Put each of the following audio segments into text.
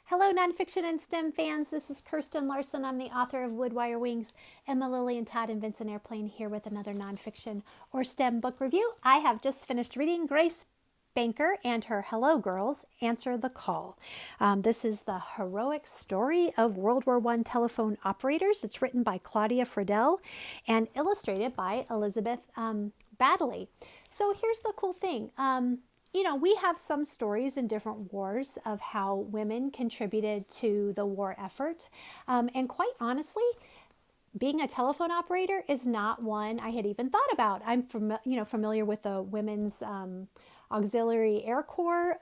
Hello, nonfiction and STEM fans. This is Kirsten Larson. I'm the author of Woodwire Wings. Emma, Lily, and Todd invents an airplane here with another nonfiction or STEM book review. I have just finished reading Grace Banker and her Hello Girls Answer the Call. This is the heroic story of World War I telephone operators. It's written by Claudia Friddell and illustrated by Elizabeth Baddeley. So here's the cool thing. We have some stories in different wars of how women contributed to the war effort. And quite honestly, being a telephone operator is not one I had even thought about. I'm familiar with the Women's Auxiliary Air Corps,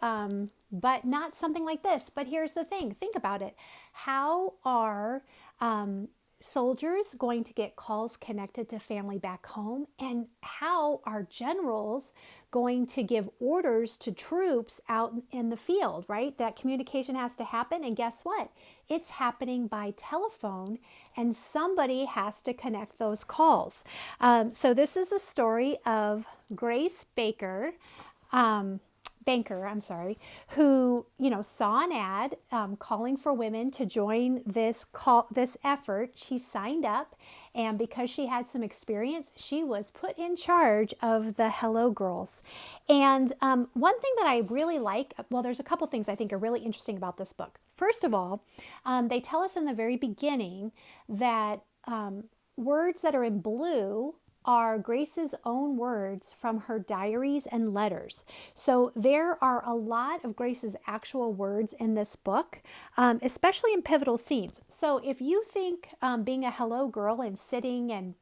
but not something like this. But here's the thing. Think about it. How are soldiers going to get calls connected to family back home, and how are generals going to give orders to troops out in the field, right? That communication has to happen, and guess what? It's happening by telephone, and somebody has to connect those calls. So this is a story of Grace Banker, who saw an ad calling for women to join this effort. She signed up, and because she had some experience, she was put in charge of the Hello Girls. And one thing that I really like, well, there's a couple things I think are really interesting about this book. First of all, they tell us in the very beginning that words that are in blue are Grace's own words from her diaries and letters. So there are a lot of Grace's actual words in this book, especially in pivotal scenes. So if you think being a hello girl and sitting and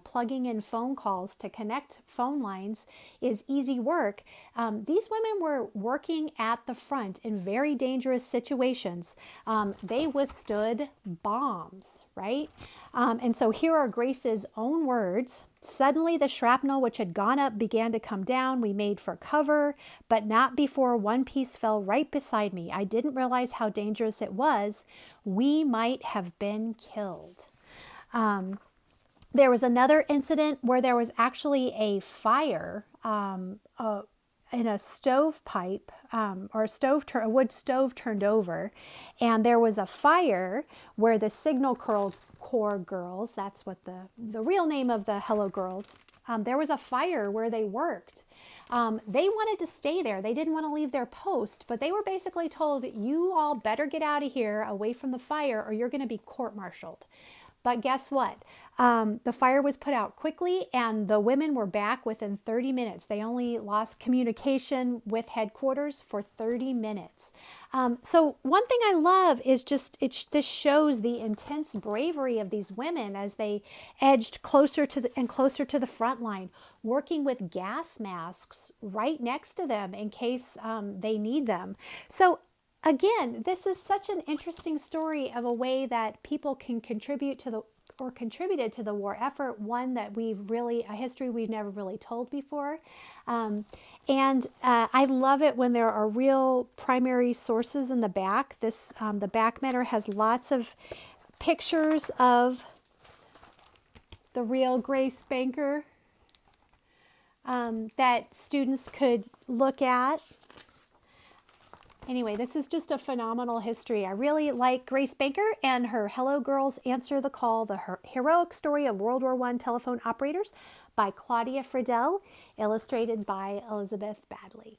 plugging in phone calls to connect phone lines is easy work, these women were working at the front in very dangerous situations. They withstood bombs, right? And so here are Grace's own words. Suddenly the shrapnel which had gone up began to come down. We made for cover, but not before one piece fell right beside me. I didn't realize how dangerous it was. We might have been killed. There was another incident where there was actually a fire in a stovepipe, or a wood stove turned over, and there was a fire where the Signal Corps girls, that's what the real name of the Hello Girls, there was a fire where they worked. They wanted to stay there. They didn't want to leave their post, but they were basically told, you all better get out of here away from the fire or you're going to be court-martialed. But guess what? The fire was put out quickly and the women were back within 30 minutes. They only lost communication with headquarters for 30 minutes. So one thing I love is this shows the intense bravery of these women as they edged closer to the front line, working with gas masks right next to them in case they need them. So again, this is such an interesting story of a way that people can contributed to the war effort, one that a history we've never really told before. And I love it when there are real primary sources in the back. The back matter has lots of pictures of the real Grace Banker that students could look at. Anyway, this is just a phenomenal history. I really like Grace Banker and her Hello Girls Answer the Call, the heroic story of World War I telephone operators by Claudia Friddell, illustrated by Elizabeth Baddeley.